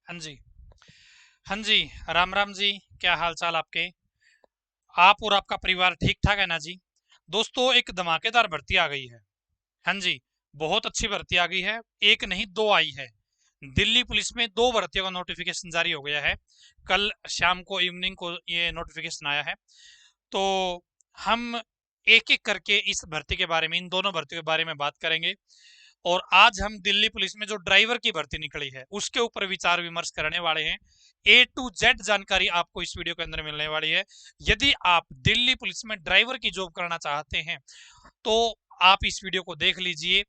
हाँ जी। हाँ जी। राम राम जी। क्या हाल चाल आपके? आप और आपका परिवार ठीक ठाक है ना जी? दोस्तों, एक धमाकेदार भर्ती आ गई है। हाँ जी। बहुत अच्छी भर्ती आ गई है। एक नहीं, दो आई है। दिल्ली पुलिस में दो भर्तियों का नोटिफिकेशन जारी हो गया है। कल शाम को, इवनिंग को ये नोटिफिकेशन आया है। तो हम एक एक करके इस भर्ती के बारे में, इन दोनों भर्तियों के बारे में बात करेंगे। और आज हम दिल्ली पुलिस में जो ड्राइवर की भर्ती निकली है उसके ऊपर विचार विमर्श करने वाले हैं। A to Z जानकारी आपको इस वीडियो के अंदर मिलने वाली है। यदि आप दिल्ली पुलिस में ड्राइवर की जॉब करना चाहते हैं तो आप इस वीडियो को देख लीजिए।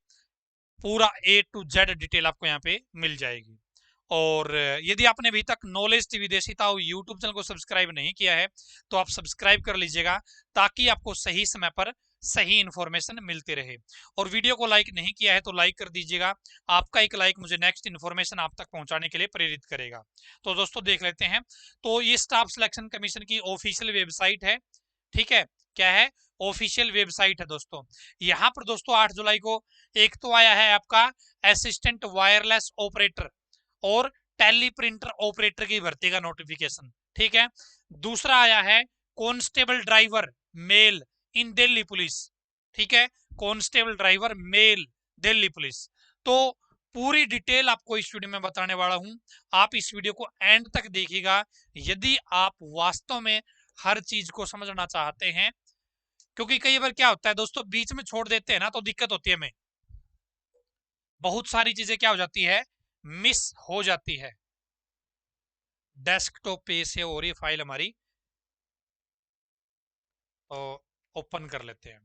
पूरा A to Z डिटेल आपको यहाँ पे मिल जाएगी। और यदि आपने अभी तक नॉलेज टीवी देशिता यूट्यूब चैनल को सब्सक्राइब नहीं किया है तो आप सब्सक्राइब कर लीजिएगा, ताकि आपको सही समय पर सही इंफॉर्मेशन मिलती रहे। और वीडियो को लाइक नहीं किया है तो लाइक कर दीजिएगा। आपका एक लाइक मुझे नेक्स्ट इंफॉर्मेशन आप तक पहुंचाने के लिए प्रेरित करेगा। तो दोस्तों, देख लेते हैं। तो ये स्टाफ सिलेक्शन कमीशन की ऑफिशियल वेबसाइट है। ठीक है। क्या है? ऑफिशियल वेबसाइट है दोस्तों। यहाँ पर दोस्तों 8 जुलाई को एक तो आया है आपका असिस्टेंट वायरलेस ऑपरेटर और टेली प्रिंटर ऑपरेटर की भर्ती का नोटिफिकेशन। ठीक है। दूसरा आया है constable driver male in Delhi police. ठीक है। Constable driver male Delhi police. तो पूरी डिटेल आपको इस वीडियो में बताने वाला हूं। आप इस वीडियो को एंड तक देखिएगा। यदि आप वास्तव में हर चीज को समझना चाहते हैं, क्योंकि कई बार क्या होता है दोस्तों, बीच में छोड़ देते हैं ना तो दिक्कत होती है हमें। बहुत सारी चीजें क्या हो जाती है, मिस हो जाती है। डेस्कटॉप पे से हो रही फाइल हमारी, तो ओपन कर लेते हैं।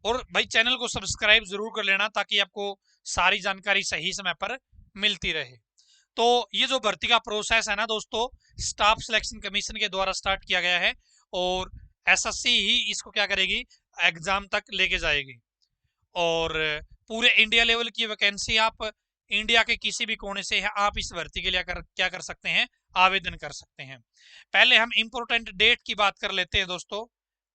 और भाई चैनल को सब्सक्राइब जरूर कर लेना, ताकि आपको सारी जानकारी सही समय पर मिलती रहे। तो ये जो भर्ती का प्रोसेस है ना दोस्तों, स्टाफ सिलेक्शन कमीशन के द्वारा स्टार्ट किया गया है। और एसएससी ही इसको क्या करेगी, एग्जाम तक लेके जाएगी। और पूरे इंडिया लेवल की वैकेंसी, आप इंडिया के किसी भी कोने से है, आप इस भर्ती के लिए क्या कर सकते हैं, आवेदन कर सकते हैं। पहले हम इंपोर्टेंट डेट की बात कर लेते हैं दोस्तों।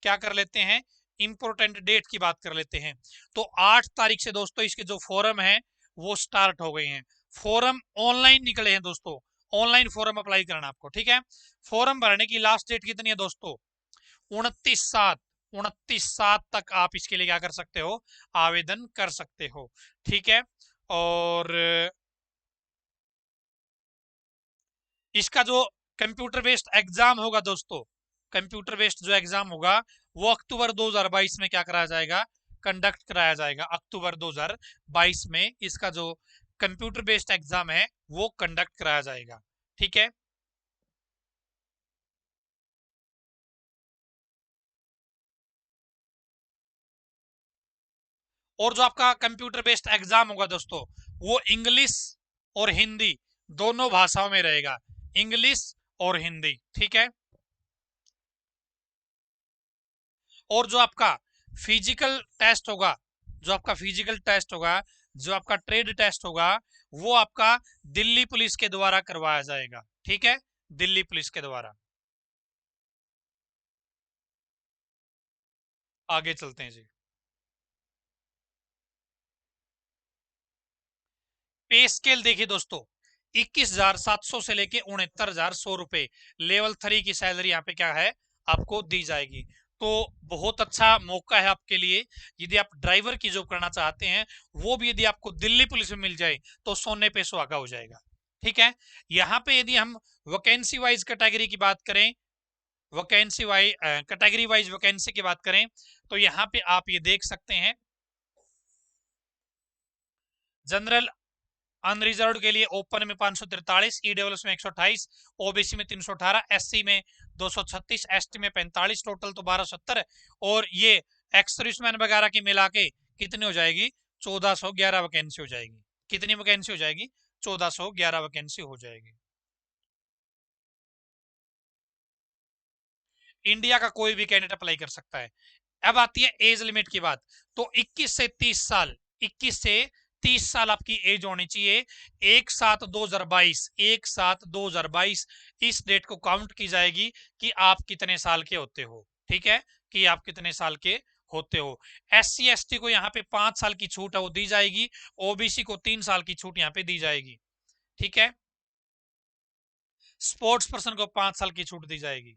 क्या कर लेते हैं, इंपोर्टेंट डेट की बात कर लेते हैं। तो 8 तारीख से दोस्तों इसके जो फॉरम है वो स्टार्ट हो गए हैं। फॉरम ऑनलाइन निकले हैं दोस्तों। ऑनलाइन फॉरम अप्लाई करना आपको। ठीक है। फॉरम भरने की लास्ट डेट कितनी है दोस्तों? 29/7। 29/7 तक आप इसके लिए क्या कर सकते हो, आवेदन कर सकते हो। ठीक है। और इसका जो कंप्यूटर बेस्ड एग्जाम होगा दोस्तों, कंप्यूटर बेस्ड जो एग्जाम होगा वो अक्टूबर 2022 में क्या कराया जाएगा, कंडक्ट कराया जाएगा। अक्टूबर 2022 में इसका जो कंप्यूटर बेस्ड एग्जाम है वो कंडक्ट कराया जाएगा। ठीक है। और जो आपका कंप्यूटर बेस्ड एग्जाम होगा दोस्तों, वो इंग्लिश और हिंदी दोनों भाषाओं में रहेगा। इंग्लिश और हिंदी। ठीक है। और जो आपका फिजिकल टेस्ट होगा, जो आपका फिजिकल टेस्ट होगा, जो आपका ट्रेड टेस्ट होगा, वो आपका दिल्ली पुलिस के द्वारा करवाया जाएगा। ठीक है। दिल्ली पुलिस के द्वारा। आगे चलते हैं जी। पे स्केल देखिए दोस्तों, 21,700 से लेके 69,100 रुपए लेवल 3 की सैलरी यहाँ पे क्या है, आपको दी जाएगी। तो बहुत अच्छा मौका है आपके लिए। यदि आप ड्राइवर की जॉब करना चाहते हैं, वो भी यदि आपको दिल्ली पुलिस में मिल जाए तो सोने पे सुहागा हो जाएगा। ठीक है। यहाँ पे यदि हम वैकेंसी वाइज कैटेगरी की बात करें, vacancy wise category wise vacancy की बात करें, तो यहाँ पे आप ये देख सकते हैं, जनरल अनरिजर्व के लिए ओपन में 543, ईडब्ल्यूएस में 128, ओबीसी में 318, एससी में 236, एसटी में 45, टोटल तो 1270। और ये एक्स सर्विसमैन वगैरह की मिला के कितनी हो जाएगी, 1411 वैकेंसी हो जाएगी। कितनी वैकेंसी हो जाएगी, 1411 वैकेंसी हो जाएगी। इंडिया का कोई भी कैंडिडेट अप्लाई कर सकता है। अब आती है एज लिमिट की बात। तो 21 से 30 साल, 21 से 30 साल आपकी एज होनी चाहिए। 1/7/2022, 1/7/2022 इस डेट को काउंट की जाएगी कि आप कितने साल के होते हो। ठीक है, कि आप कितने साल के होते हो। SC ST को यहाँ पे 5 साल की छूट है वो दी जाएगी, OBC को 3 साल की छूट यहाँ पे दी जाएगी। ठीक है, स्पोर्ट्स पर्सन को 5 साल की छूट दी जाएगी।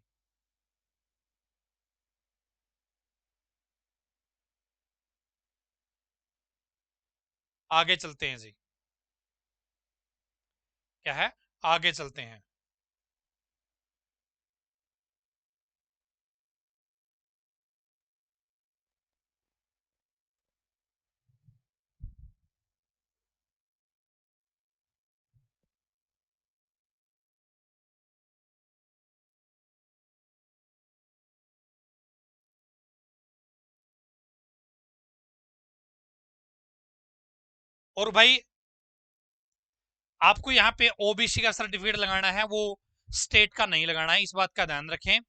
आगे चलते हैं जी, क्या है, आगे चलते हैं। और भाई आपको यहाँ पे OBC का सर्टिफिकेट लगाना है, वो स्टेट का नहीं लगाना है, इस बात का ध्यान रखें।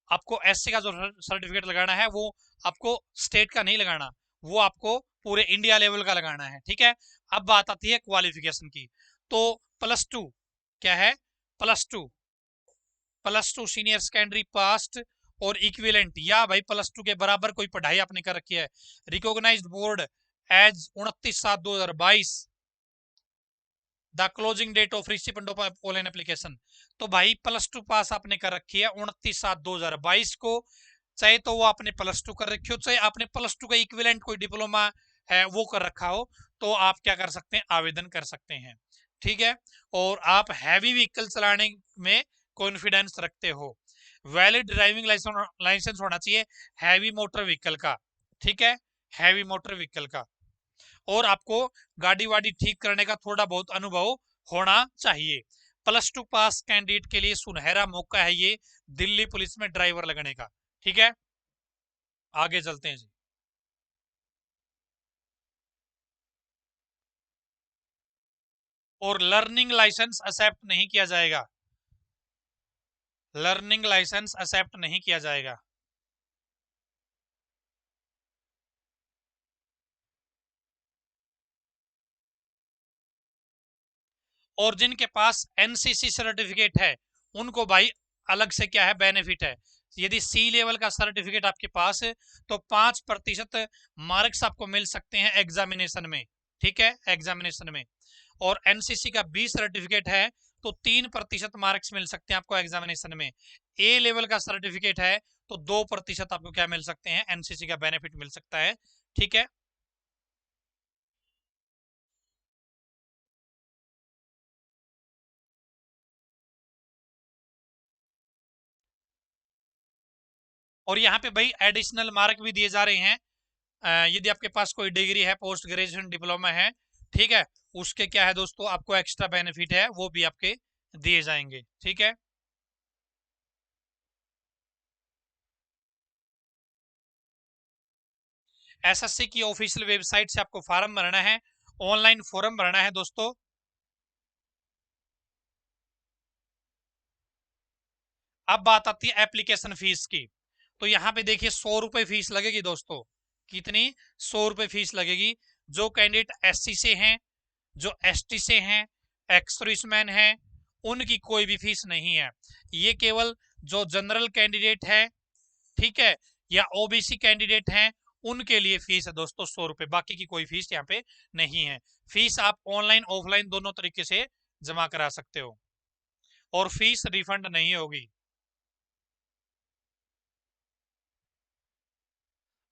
आपको SC का जो सर्टिफिकेट लगाना है वो आपको स्टेट का नहीं लगाना, वो आपको पूरे इंडिया लेवल का लगाना है। ठीक है, अब बात आती है क्वालिफिकेशन की। तो +2 क्या है, +2, +2 सीनियर सेकेंडरी पास्ट और इक्विवेलेंट, या भाई +2 के बराबर कोई पढ़ाई आपने कर रखी है, recognised board as 29/7/2022 the closing date of recipient of online application. तो भाई +2 पास आपने कर रखी है 29/7/2022 को, चाहे तो वो आपने +2 कर रखी हो, चाहे आपने +2 का इक्विवेलेंट कोई डिप्लोमा है वो कर रखा हो, तो आप क्या कर सकते हैं, आवेदन कर सकते हैं। ठीक है, और आप हैवी व्हीकल चलाने में कॉन्फिडेंस रखते हो, वैलिड ड्राइविंग लाइसेंस होना चाहिए हैवी मोटर व्हीकल का। ठीक है, हैवी मोटर व्हीकल का, और आपको गाड़ी वाड़ी ठीक करने का थोड़ा बहुत अनुभव होना चाहिए। +2 पास कैंडिडेट के लिए सुनहरा मौका है ये दिल्ली पुलिस में ड्राइवर लगने का। ठीक है, आगे चलते हैं जी। और लर्निंग लाइसेंस एक्सेप्ट नहीं किया जाएगा, लर्निंग लाइसेंस एक्सेप्ट नहीं किया जाएगा। और जिनके पास NCC सर्टिफिकेट है उनको भाई अलग से क्या है, बेनिफिट है। यदि C लेवल का सर्टिफिकेट आपके पास है तो 5% मार्क्स आपको मिल सकते हैं एग्जामिनेशन में। ठीक है, एग्जामिनेशन में। और NCC का B सर्टिफिकेट है तो 3% मार्क्स मिल सकते हैं आपको एग्जामिनेशन में। A लेवल का सर्टिफिकेट है तो 2% आपको क्या मिल सकते हैं, NCC का बेनिफिट मिल सकता है। ठीक है, और यहाँ पे भाई एडिशनल मार्क भी दिए जा रहे हैं। यदि आपके पास कोई डिग्री है, पोस्ट ग्रेजुएशन डिप्लोमा है, ठीक है, उसके क्या है दोस्तों, आपको एक्स्ट्रा बेनिफिट है वो भी आपके दिए जाएंगे। ठीक है, SSC की ऑफिशियल वेबसाइट से आपको फॉर्म भरना है, ऑनलाइन फॉर्म भरना है दोस्तों। अब बात आती है एप्लीकेशन फीस की। तो यहाँ पे देखिए 100 रुपए फीस लगेगी दोस्तों। कितनी, 100 रुपए फीस लगेगी। जो कैंडिडेट SC से हैं, जो ST से हैं, एक्स सर्विसमैन हैं, उनकी कोई भी फीस नहीं है। ये केवल जो जनरल कैंडिडेट है, ठीक है, या OBC कैंडिडेट हैं, उनके लिए फीस है दोस्तों 100 रुपए, बाकी की कोई फीस यहाँ पे नहीं है। फीस आप ऑनलाइन ऑफलाइन दोनों तरीके से जमा करा सकते हो, और फीस रिफंड नहीं होगी।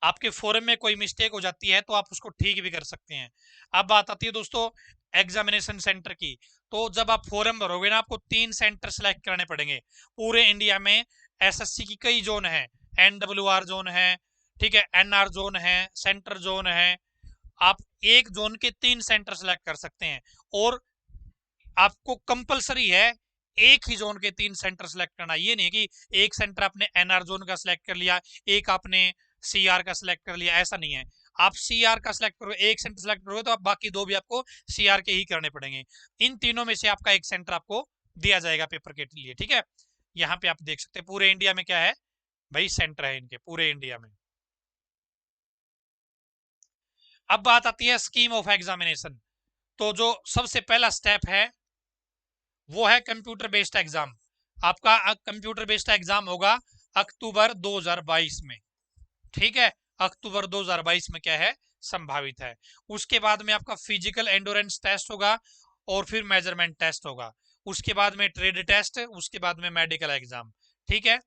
आपके फॉर्म में कोई मिस्टेक हो जाती है तो आप उसको ठीक भी कर सकते हैं। अब बात आती है दोस्तों एग्जामिनेशन सेंटर की। तो जब आप फॉर्म भरोगे ना, आपको 3 सेंटर सेलेक्ट करने पड़ेंगे पूरे इंडिया में। SSC की कई जोन है, NWR जोन है, ठीक है, NR जोन है, सेंटर जोन है। आप एक जोन के 3 सेंटर सेलेक्ट कर सकते हैं, और आपको कंपलसरी है एक ही जोन के 3 सेंटर सेलेक्ट करना। ये नहीं कि एक सेंटर आपने NR जोन का सिलेक्ट कर लिया, एक आपने CR का सिलेक्ट कर लिया, ऐसा नहीं है। आप CR का सिलेक्ट करोगे, एक सेंटर सिलेक्ट करोगे, तो आप बाकी 2 भी आपको CR के ही करने पड़ेंगे। इन तीनों में से आपका एक सेंटर आपको दिया जाएगा पेपर के लिए। ठीक है, यहाँ पे आप देख सकते हैं पूरे इंडिया में क्या है भाई, सेंटर है इनके पूरे इंडिया में। अब बात आती है स्कीम ऑफ एग्जामिनेशन। तो जो सबसे पहला स्टेप है वो है कंप्यूटर बेस्ड एग्जाम। आपका कंप्यूटर बेस्ड एग्जाम होगा अक्टूबर 2022 में। ठीक है, अक्टूबर 2022 में क्या है, संभावित है। उसके बाद में आपका फिजिकल एंडोरेंस टेस्ट होगा और फिर मेजरमेंट टेस्ट होगा, उसके बाद में ट्रेड टेस्ट, उसके बाद में मेडिकल एग्जाम। ठीक है।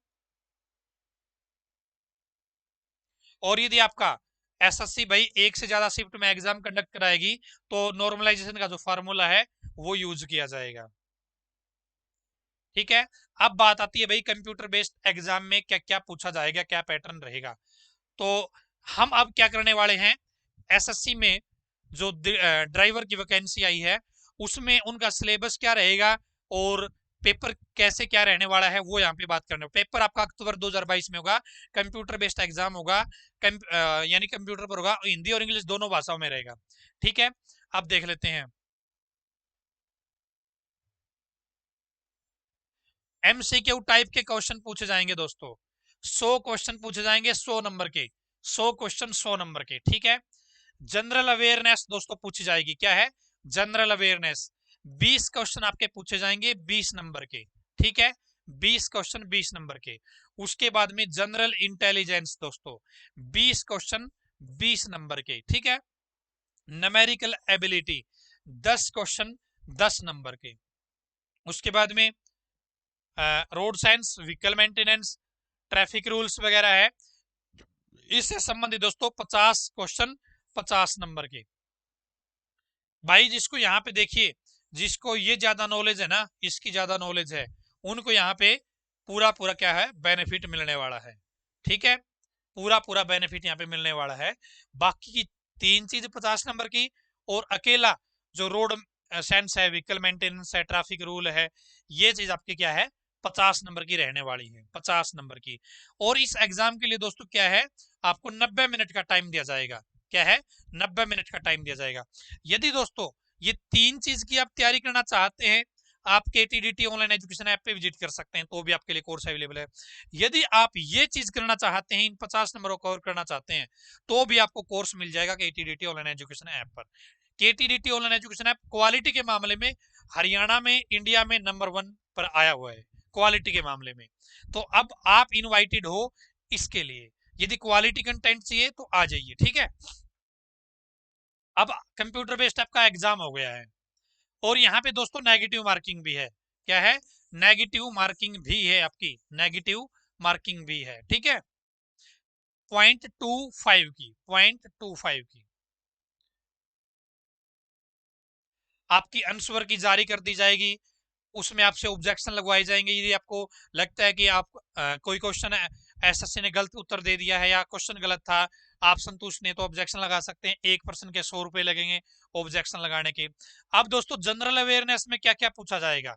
और यदि आपका एसएससी भाई एक से ज्यादा शिफ्ट में एग्जाम कंडक्ट कराएगी तो नॉर्मलाइजेशन का जो फार्मूला है वो यूज किया जाएगा। ठीक है। अब बात आती है भाई कंप्यूटर बेस्ड एग्जाम में क्या क्या पूछा जाएगा, क्या पैटर्न रहेगा। तो हम अब क्या करने वाले हैं, एसएससी में जो ड्राइवर की वैकेंसी आई है उसमें उनका सिलेबस क्या रहेगा और पेपर कैसे क्या रहने वाला है वो यहाँ पे बात करने। पेपर आपका अक्टूबर 2022 में होगा, कंप्यूटर बेस्ड एग्जाम होगा, यानी कंप्यूटर पर होगा, हिंदी और इंग्लिश दोनों भाषाओं में रहेगा। ठीक है। अब देख लेते हैं। एमसीक्यू टाइप के क्वेश्चन पूछे जाएंगे दोस्तों, 100 क्वेश्चन पूछे जाएंगे, 100 नंबर के, 100 क्वेश्चन 100 नंबर के। ठीक है। जनरल अवेयरनेस दोस्तों पूछी जाएगी, क्या है, जनरल अवेयरनेस। 20 क्वेश्चन आपके पूछे जाएंगे 20 नंबर के। ठीक है। 20 क्वेश्चन 20 नंबर के। उसके बाद में जनरल इंटेलिजेंस दोस्तों, 20 क्वेश्चन 20 नंबर के। ठीक है। न्यूमेरिकल एबिलिटी 10 क्वेश्चन 10 नंबर के। उसके बाद में road science, vehicle maintenance, traffic rules वगैरह है, इससे संबंधित दोस्तों 50 क्वेश्चन 50 नंबर के। भाई जिसको यहाँ पे देखिए, जिसको ये ज्यादा नॉलेज है ना, इसकी ज्यादा नॉलेज है, उनको यहाँ पे पूरा पूरा क्या है, बेनिफिट मिलने वाला है। ठीक है। पूरा पूरा बेनिफिट यहाँ पे मिलने वाला है। बाकी की 3 चीज 50 नंबर की, और अकेला जो रोड सेंस है, व्हीकल मेंटेनेंस है, ट्रैफिक रूल है, ये चीज आपकी क्या है, 50 नंबर की रहने वाली है, 50 नंबर की। और इस एग्जाम के लिए दोस्तों क्या है, आपको 90 मिनट का टाइम दिया जाएगा। क्या है, 90 मिनट का टाइम दिया जाएगा। यदि दोस्तों ये 3 चीज की आप तैयारी करना चाहते हैं, आप केटीडीटी ऑनलाइन एजुकेशन ऐप पे विजिट कर सकते हैं, तो भी आपके लिए कोर्स अवेलेबल है। यदि आप ये चीज करना चाहते हैं, इन 50 नंबरों को कवर करना चाहते हैं, तो भी आपको कोर्स मिल जाएगा केटीडीटी ऑनलाइन एजुकेशन ऐप पर। केटीडीटी ऑनलाइन एजुकेशन ऐप क्वालिटी के मामले में हरियाणा में, इंडिया में नंबर 1 पर आया हुआ है क्वालिटी के मामले में। तो अब आप इनवाइटेड हो इसके लिए, यदि क्वालिटी कंटेंट चाहिए तो आ जाइए। ठीक है। अब कंप्यूटर बेस्ड आपका एग्जाम हो गया है, और यहाँ पे दोस्तों नेगेटिव मार्किंग भी है। क्या है, नेगेटिव मार्किंग भी है आपकी, नेगेटिव मार्किंग भी है। ठीक है। 0.25 की, 0.25 की आपकी आंसर की जारी कर दी जाएगी। उसमें आपसे ऑब्जेक्शन लगवाए जाएंगे, यदि आपको लगता है कि आप कोई क्वेश्चन एसएससी ने गलत उत्तर दे दिया है या क्वेश्चन गलत था, आप संतुष्ट नहीं तो ऑब्जेक्शन लगा सकते हैं। 1% के 100 रुपए लगेंगे ऑब्जेक्शन लगाने के। अब दोस्तों जनरल अवेयरनेस में क्या क्या पूछा जाएगा,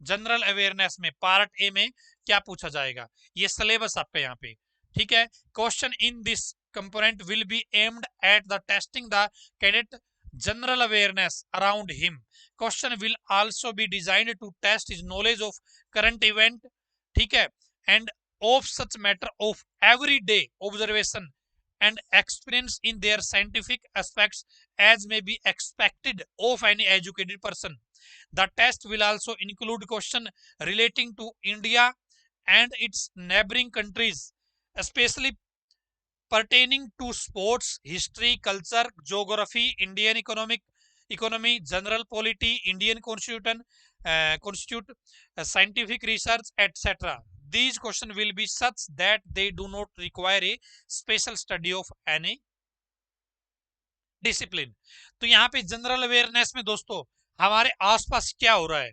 जनरल अवेयरनेस में पार्ट ए में क्या पूछा जाएगा, ये सिलेबस आपका यहाँ पे। ठीक है। Question in this component will be aimed at the testing the cadet general awareness around him. Question will also be designed to test his knowledge of current event, ठीक है, and of such matter of everyday observation and experience in their scientific aspects as may be expected of any educated person. The test will also include question relating to India and its neighboring countries, especially pertaining to sports, history, culture, geography, Indian economy, general polity, Indian constitute, scientific research, etc. These questions will be such that they do not require a special study of any discipline. तो यहाँ पे general awareness में दोस्तों हमारे आसपास क्या हो रहा है,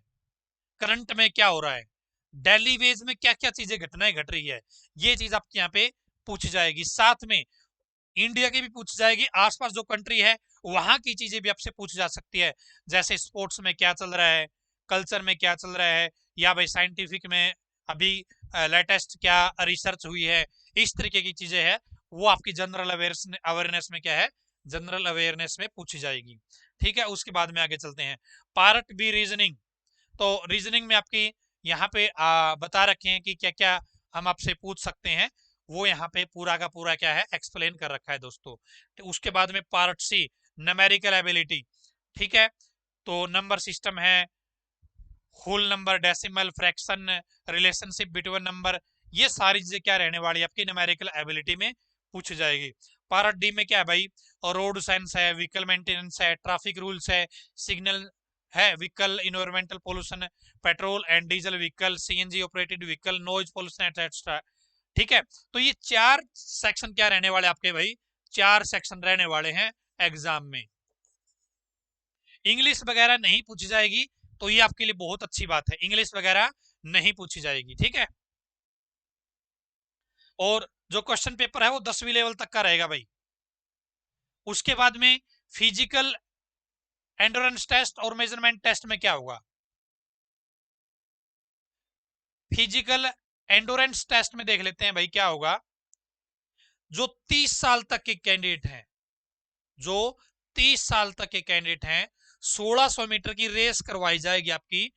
करंट में क्या हो रहा है, डेली वेज में क्या क्या चीजें घटनाएं घट रही है, ये चीज आपके यहाँ पे पूछी जाएगी। साथ में इंडिया की भी पूछी जाएगी, आसपास जो कंट्री है वहां की चीजें भी आपसे पूछी जा सकती है, जैसे स्पोर्ट्स में क्या चल रहा है, कल्चर में क्या चल रहा है, या भाई साइंटिफिक में अभी लेटेस्ट क्या रिसर्च हुई है, इस तरीके की चीजें है वो आपकी जनरल अवेयरनेस में क्या है, जनरल अवेयरनेस में पूछी जाएगी। ठीक है। उसके बाद में आगे चलते हैं, पार्ट बी रीजनिंग। तो रीजनिंग में आपकी यहाँ पे बता रखे हैं कि क्या क्या हम आपसे पूछ सकते हैं, वो यहाँ पे पूरा का पूरा क्या है, एक्सप्लेन कर रखा है दोस्तों। तो उसके बाद में पार्ट सी न्यूमेरिकल एबिलिटी। ठीक है। तो नंबर सिस्टम है, whole number, decimal, fraction, relationship between number, ये सारी चीजें क्या रहने वाली है आपकी न्यूमेरिकल एबिलिटी में पूछी जाएगी। पार्ट डी में क्या है भाई, रोड साइंस है, व्हीकल मेंटेनेंस है, ट्रैफिक रूल्स है, सिग्नल है, vehicle environmental pollution, petrol and diesel vehicle, CNG operated vehicle, noise pollution etcetera. ठीक है, तो ये 4 सेक्शन क्या रहने वाले आपके भाई, 4 सेक्शन रहने वाले हैं एग्जाम में। इंग्लिश वगैरह नहीं पूछी जाएगी, तो ये आपके लिए बहुत अच्छी बात है, इंग्लिश वगैरह नहीं पूछी जाएगी। ठीक है, और जो क्वेश्चन पेपर है वो 10वीं लेवल तक का रहेगा भाई। उसके बाद में फिजिकल एंड्योरेंस टेस्ट और मेजरमेंट टेस्ट में क्या होगा, फिजिकल एंड्योरेंस टेस्ट में देख लेते हैं भाई क्या होगा। जो 30 साल तक के कैंडिडेट हैं, जो 30 साल तक के कैंडिडेट हैं, 1600 मीटर की रेस करवाई जाएगी आपकी।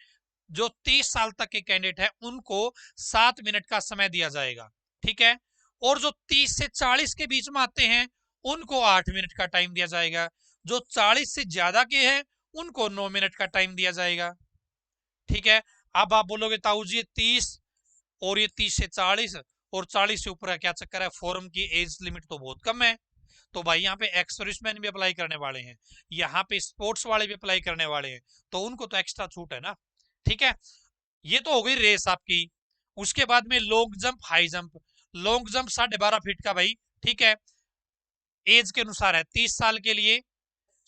जो 30 साल तक के कैंडिडेट हैं उनको 7 मिनट का समय दिया जाएगा। ठीक है, और जो 30 से 40 के बीच में आते हैं उनको 8 मिनट का टाइम दिया जाएगा। जो 40 से ज्यादा के हैं उनको 9 मिनट का टाइम दिया जाएगा। ठीक है, अब आप बोलोगे ताऊ जी 30 और ये 30 से 40 और 40 से ऊपर का क्या चक्कर है, फॉर्म की एज लिमिट तो बहुत कम है। तो भाई यहाँ पे एक्स सर्विसमैन भी अप्लाई करने वाले हैं, यहाँ पे स्पोर्ट्स वाले भी अप्लाई करने वाले हैं, तो उनको तो एक्स्ट्रा छूट है ना। ठीक है, ये तो हो गई रेस आपकी। उसके बाद में long jump, high jump. Long jump 12.5 feet का भाई। ठीक है, एज के अनुसार है, 30 साल के लिए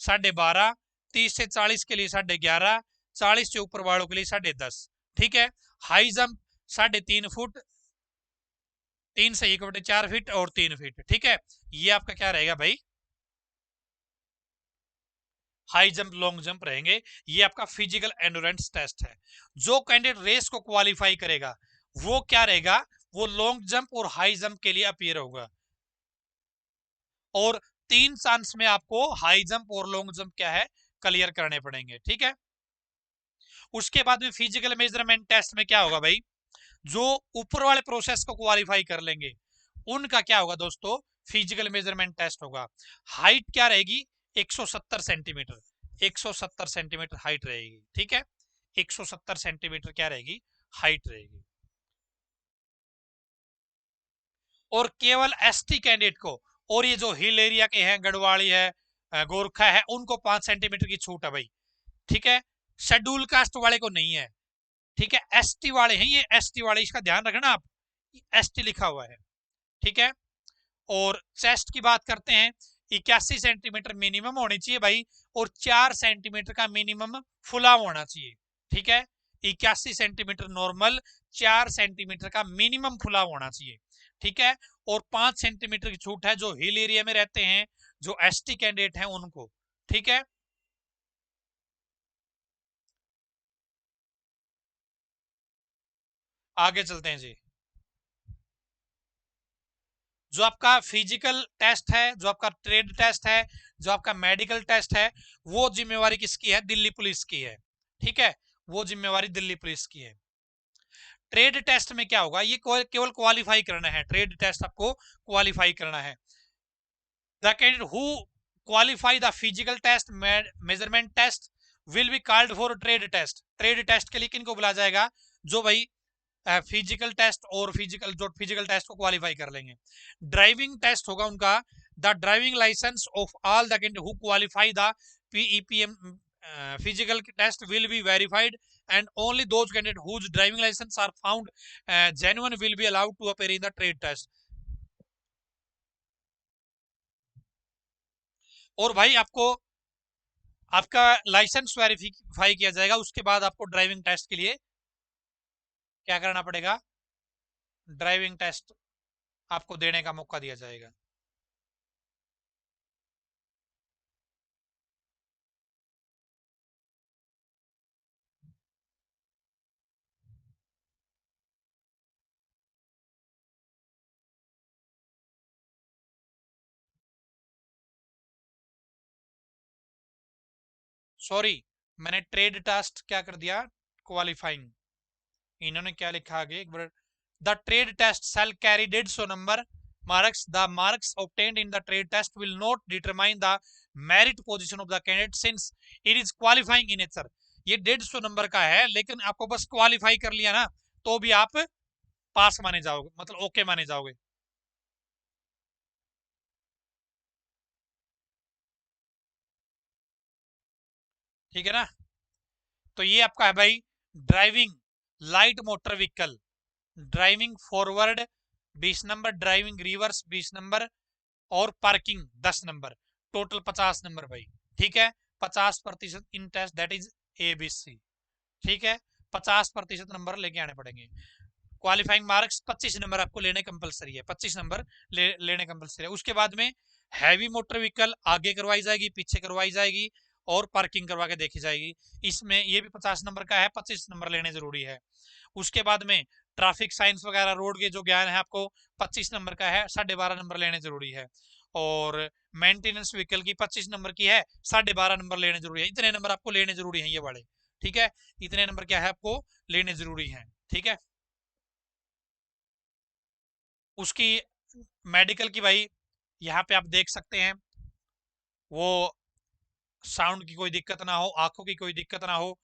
12.5, 30 से 40 के लिए 11.5, 40 से ऊपर वालों के लिए 10.5। ठीक है, हाई जंप 3.5 फुट, 3 से 1/4 फीट और 3 फीट। ठीक है, ये आपका क्या रहेगा भाई, हाई जंप लॉन्ग जंप रहेंगे। ये आपका फिजिकल एंडोरेंस टेस्ट है। जो कैंडिडेट रेस को क्वालिफाई करेगा वो क्या रहेगा, वो लॉन्ग जंप और हाई जंप के लिए अपीयर होगा। और 3 चांस में आपको हाई जंप और लॉन्ग जंप क्या है, क्लियर करने पड़ेंगे। ठीक है, उसके बाद में फिजिकल मेजरमेंट टेस्ट में क्या होगा भाई, जो ऊपर वाले प्रोसेस को क्वालिफाई कर लेंगे उनका क्या होगा दोस्तों, फिजिकल मेजरमेंट टेस्ट होगा। हाइट क्या रहेगी, 170 सेंटीमीटर, 170 सेंटीमीटर हाइट रहेगी। ठीक है, 170 सेंटीमीटर क्या रहेगी, हाइट रहेगी। और केवल एसटी कैंडिडेट को, और ये जो हिल एरिया के हैं, गढ़वाली है, गोरखा है, उनको 5 सेंटीमीटर की छूट है भाई। ठीक है, शेड्यूल कास्ट वाले को नहीं है। ठीक है, एसटी वाले हैं, ये एसटी वाले, इसका ध्यान रखना आप, एसटी लिखा हुआ है। ठीक है, और चेस्ट की बात करते हैं, 81 सेंटीमीटर मिनिमम होनी चाहिए भाई, और 4 सेंटीमीटर का मिनिमम फुलाव होना चाहिए। ठीक है, 81 सेंटीमीटर नॉर्मल, 4 सेंटीमीटर का मिनिमम फुलाव होना चाहिए। ठीक है, और 5 सेंटीमीटर की छूट है जो हिल एरिया में रहते हैं, जो एसटी कैंडिडेट हैं उनको। ठीक है, आगे चलते हैं जी। जो आपका फिजिकल टेस्ट है, जो आपका ट्रेड टेस्ट है, जो आपका मेडिकल टेस्ट है, वो जिम्मेवारी किसकी है, दिल्ली पुलिस की है। ठीक है, वो जिम्मेवारी दिल्ली पुलिस की है। ट्रेड टेस्ट में क्या होगा, ये केवल क्वालिफाई करना है, ट्रेड टेस्ट आपको क्वालिफाई करना है। The candidate who qualify the physical test measurement test will be called for trade test. Trade test के लिए किनको बुलाया जाएगा, जो भाई फिजिकल टेस्ट और फिजिकल टेस्ट को क्वालिफाई कर लेंगे। ड्राइविंग टेस्ट होगा उनका, the driving licence of all the candidate who qualify the PEPM physical test will be verified and only those candidates whose driving license are found genuine will be allowed to appear in the trade test। और भाई आपको आपका licence verify किया जाएगा, उसके बाद आपको driving test के लिए क्या करना पड़ेगा, ड्राइविंग टेस्ट आपको देने का मौका दिया जाएगा। सॉरी, मैंने ट्रेड टेस्ट क्या कर दिया, क्वालिफाइंग। इन्होंने क्या लिखा आगे एक बार, the trade test shall carry 150 number marks। The marks obtained in the trade test will not determine the merit position of the candidate since it is qualifying in nature। ये 150 नंबर का है, लेकिन आपको बस क्वालिफाई कर लिया ना तो भी आप पास माने जाओगे, मतलब ओके माने जाओगे। ठीक है ना। तो ये आपका है भाई driving light motor vehicle, driving forward 20 number, driving reverse 20 number, और पार्किंग 10 नंबर, टोटल 50 नंबर भाई। ठीक है, 50% इन टेस्ट दैट इज ABC। ठीक है, 50% नंबर लेके आने पड़ेंगे। क्वालिफाइंग मार्क्स 25 नंबर आपको लेने कंपलसरी है, 25 नंबर लेने कंपलसरी है। उसके बाद में हैवी मोटर व्हीकल आगे करवाई जाएगी, पीछे करवाई जाएगी, और पार्किंग करवा के देखी जाएगी। इसमें ये भी 50 नंबर का है, 25 नंबर लेने जरूरी है। उसके बाद में ट्रैफिक साइंस वगैरह रोड के जो ज्ञान है आपको 25 नंबर का है, 12.5 नंबर लेने जरूरी है। और मेंटेनेंस व्हीकल की 25 नंबर की है, 12.5 नंबर लेने जरूरी है। इतने नंबर आपको लेने जरूरी है ये वाले। ठीक है, इतने नंबर क्या है आपको लेने जरूरी है। ठीक है, उसकी मेडिकल की भाई यहाँ पे आप देख सकते हैं, वो साउंड की कोई दिक्कत ना हो, आंखों की कोई दिक्कत ना हो,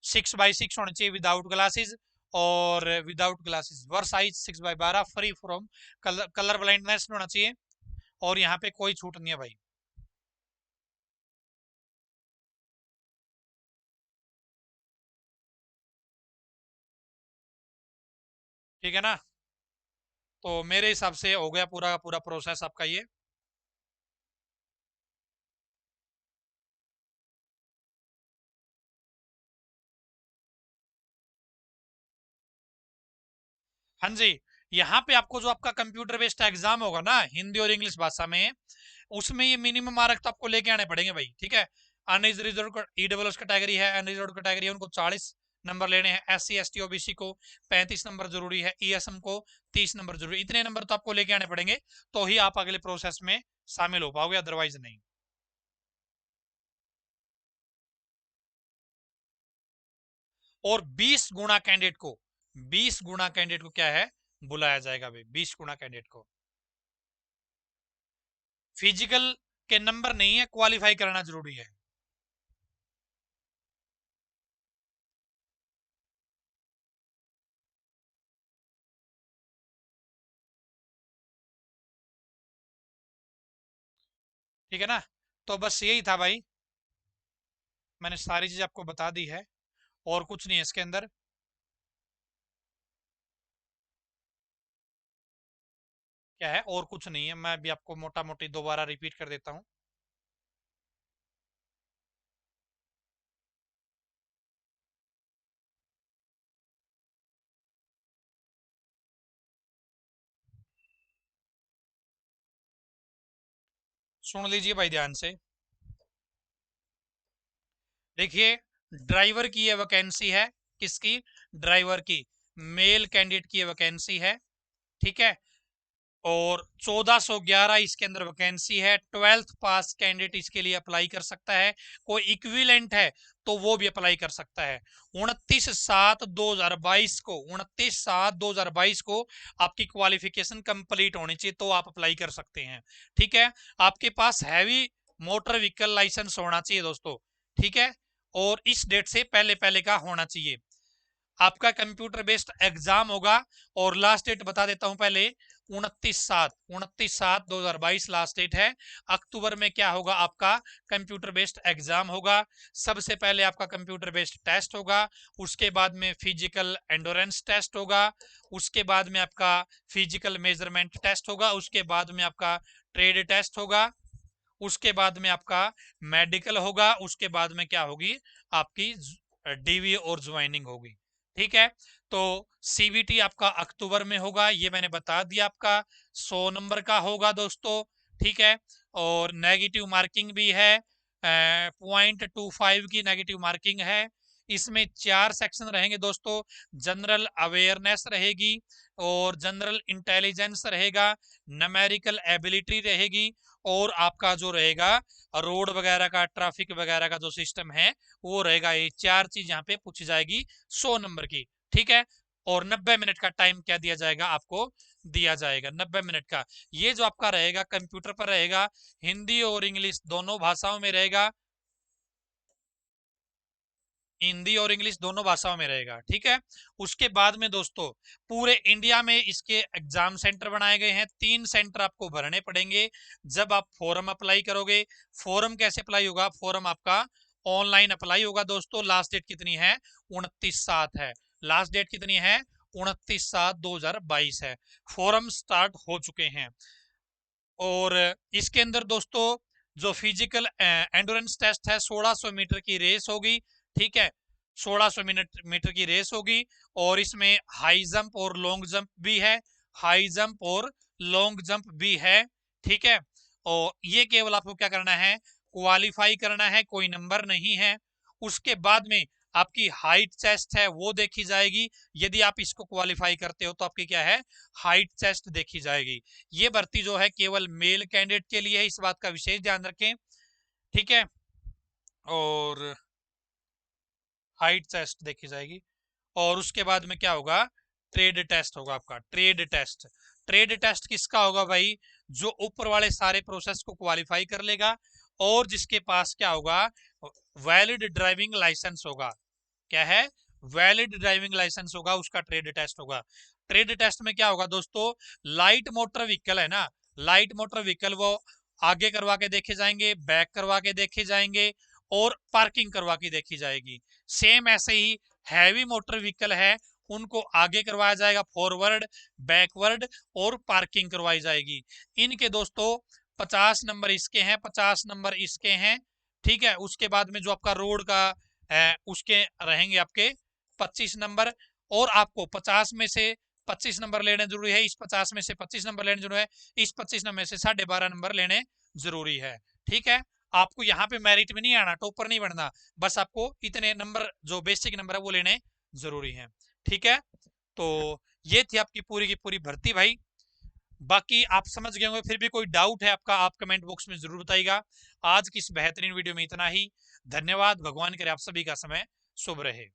6x6 होना चाहिए विदाउट ग्लासेस, और without glasses were size 6x12, free from colour blindness होना चाहिए, और यहाँ पे कोई छूट नहीं है भाई। ठीक है ना। तो मेरे हिसाब से हो गया पूरा का पूरा प्रोसेस आपका ये। हाँ जी, यहाँ पे आपको जो आपका कंप्यूटर बेस्ड एग्जाम होगा ना हिंदी और इंग्लिश भाषा में, उसमें ये मिनिमम मार्क तो आपको लेके आने पड़ेंगे भाई। ठीक है, अनरिजर्व ईडब्ल्यूएस कैटेगरी है, अनरिजर्व कैटेगरी है, उनको 40 नंबर लेने हैं। SC ST OBC को 35 नंबर जरूरी है, ESM को 30 नंबर जरूरी। इतने नंबर तो आपको लेके आने पड़ेंगे, तो ही आप अगले प्रोसेस में शामिल हो पाओगे, अदरवाइज नहीं। और 20 गुना कैंडिडेट को, 20 गुना कैंडिडेट को क्या है बुलाया जाएगा भाई, 20 गुना कैंडिडेट को। फिजिकल के नंबर नहीं है, क्वालिफाई कराना जरूरी है। ठीक है ना। तो बस यही था भाई, मैंने सारी चीज आपको बता दी है, और कुछ नहीं है इसके अंदर। क्या है, और कुछ नहीं है, मैं भी आपको मोटा मोटी दोबारा रिपीट कर देता हूँ। सुन लीजिए भाई ध्यान से। देखिए, ड्राइवर की ये वैकेंसी है, किसकी, ड्राइवर की, मेल कैंडिडेट की ये वैकेंसी है। ठीक है, और 1411 इसके अंदर वैकेंसी है। 12th पास कैंडिडेट इसके लिए अप्लाई कर सकता है। कोई इक्विवेलेंट है तो वो भी अप्लाई कर सकता है। 29/7/2022 को, 29/7/2022 को आपकी क्वालिफिकेशन कंप्लीट होनी चाहिए, तो आप अप्लाई कर सकते हैं। ठीक है, आपके पास हैवी मोटर व्हीकल लाइसेंस होना चाहिए दोस्तों। ठीक है, और इस डेट से पहले पहले का होना चाहिए। आपका कंप्यूटर बेस्ड एग्जाम होगा, और लास्ट डेट बता देता हूं पहले, 29/7/2022 लास्ट डेट है। अक्टूबर में क्या होगा, आपका कंप्यूटर बेस्ड एग्जाम होगा। सबसे पहले आपका कंप्यूटर बेस्ड टेस्ट होगा, उसके बाद में फिजिकल एंडोरेंस टेस्ट होगा, उसके बाद में आपका फिजिकल मेजरमेंट टेस्ट होगा, उसके बाद में आपका ट्रेड टेस्ट होगा, उसके बाद में आपका मेडिकल होगा, उसके बाद में क्या होगी, आपकी DV और ज्वाइनिंग होगी। ठीक है, तो CBT आपका अक्टूबर में होगा, ये मैंने बता दिया आपका, 100 नंबर का होगा दोस्तों। ठीक है, और नेगेटिव मार्किंग भी है, 0.25 की नेगेटिव मार्किंग है। इसमें 4 सेक्शन रहेंगे दोस्तों। जनरल अवेयरनेस रहेगी, और जनरल इंटेलिजेंस रहेगा, न्यूमेरिकल एबिलिटी रहेगी, और आपका जो रहेगा रोड वगैरह का, ट्रैफिक वगैरह का जो सिस्टम है वो रहेगा। ये 4 चीज यहाँ पे पूछी जाएगी 100 नंबर की। ठीक है, और 90 मिनट का टाइम क्या दिया जाएगा आपको, दिया जाएगा 90 मिनट का। ये जो आपका रहेगा कंप्यूटर पर रहेगा, हिंदी और इंग्लिश दोनों भाषाओं में रहेगा, हिंदी और इंग्लिश दोनों भाषाओं में रहेगा। ठीक है, उसके बाद में दोस्तों पूरे इंडिया में इसके एग्जाम सेंटर बनाए गए हैं। 3 सेंटर आपको भरने पड़ेंगे जब आप फॉर्म अप्लाई करोगे। फॉर्म कैसे अप्लाई होगा, फॉर्म आपका ऑनलाइन अप्लाई होगा दोस्तों। लास्ट डेट कितनी है? 29/7 है। लास्ट डेट कितनी है? 29/7/2022 है। फॉर्म स्टार्ट हो चुके हैं। और इसके अंदर दोस्तों जो फिजिकल एंडोरेंस टेस्ट है, 1600 मीटर की रेस होगी। ठीक है, 1600 मीटर की रेस होगी। और इसमें हाई जंप और लॉन्ग जंप भी है। हाई जंप और लॉन्ग जंप भी है। ठीक है, और ये केवल आपको क्या करना है? क्वालिफाई करना है, कोई नंबर नहीं है। उसके बाद में आपकी हाइट चेस्ट है वो देखी जाएगी। यदि आप इसको क्वालिफाई करते हो तो आपकी क्या है? हाइट चेस्ट देखी जाएगी। ये भर्ती जो है केवल मेल कैंडिडेट के लिए है, इस बात का विशेष ध्यान रखें। ठीक है, और हाइट टेस्ट देखी जाएगी। और उसके बाद में क्या होगा? ट्रेड टेस्ट होगा आपका। ट्रेड टेस्ट, ट्रेड टेस्ट किसका होगा भाई? जो ऊपर वाले सारे प्रोसेस को क्वालिफाई कर लेगा और जिसके पास क्या होगा? वैलिड ड्राइविंग लाइसेंस होगा। क्या है? वैलिड ड्राइविंग लाइसेंस होगा, उसका ट्रेड टेस्ट होगा। ट्रेड टेस्ट में क्या होगा दोस्तों? लाइट मोटर व्हीकल है ना, लाइट मोटर व्हीकल वो आगे करवा के देखे जाएंगे, बैक करवा के देखे जाएंगे और पार्किंग करवा के देखी जाएगी। सेम ऐसे ही हैवी मोटर व्हीकल है, उनको आगे करवाया जाएगा, फॉरवर्ड, बैकवर्ड और पार्किंग करवाई जाएगी। इनके दोस्तों 50 नंबर इसके हैं, 50 नंबर इसके हैं। ठीक है, उसके बाद में जो आपका रोड का उसके रहेंगे आपके 25 नंबर। और आपको 50 में से 25 नंबर लेने जरूरी है, इस 50 में से 25 नंबर लेने जरूरी है, इस 25 नंबर में से 12.5 नंबर लेने जरूरी है। ठीक है, आपको यहाँ पे मेरिट में नहीं आना, टॉपर नहीं बनना, बस आपको इतने नंबर जो बेसिक नंबर है वो लेने जरूरी है। ठीक है, तो ये थी आपकी पूरी की पूरी भर्ती भाई। बाकी आप समझ गए होंगे, फिर भी कोई डाउट है आपका आप कमेंट बॉक्स में जरूर बताइएगा। आज की इस बेहतरीन वीडियो में इतना ही। धन्यवाद। भगवान करे आप सभी का समय शुभ रहे।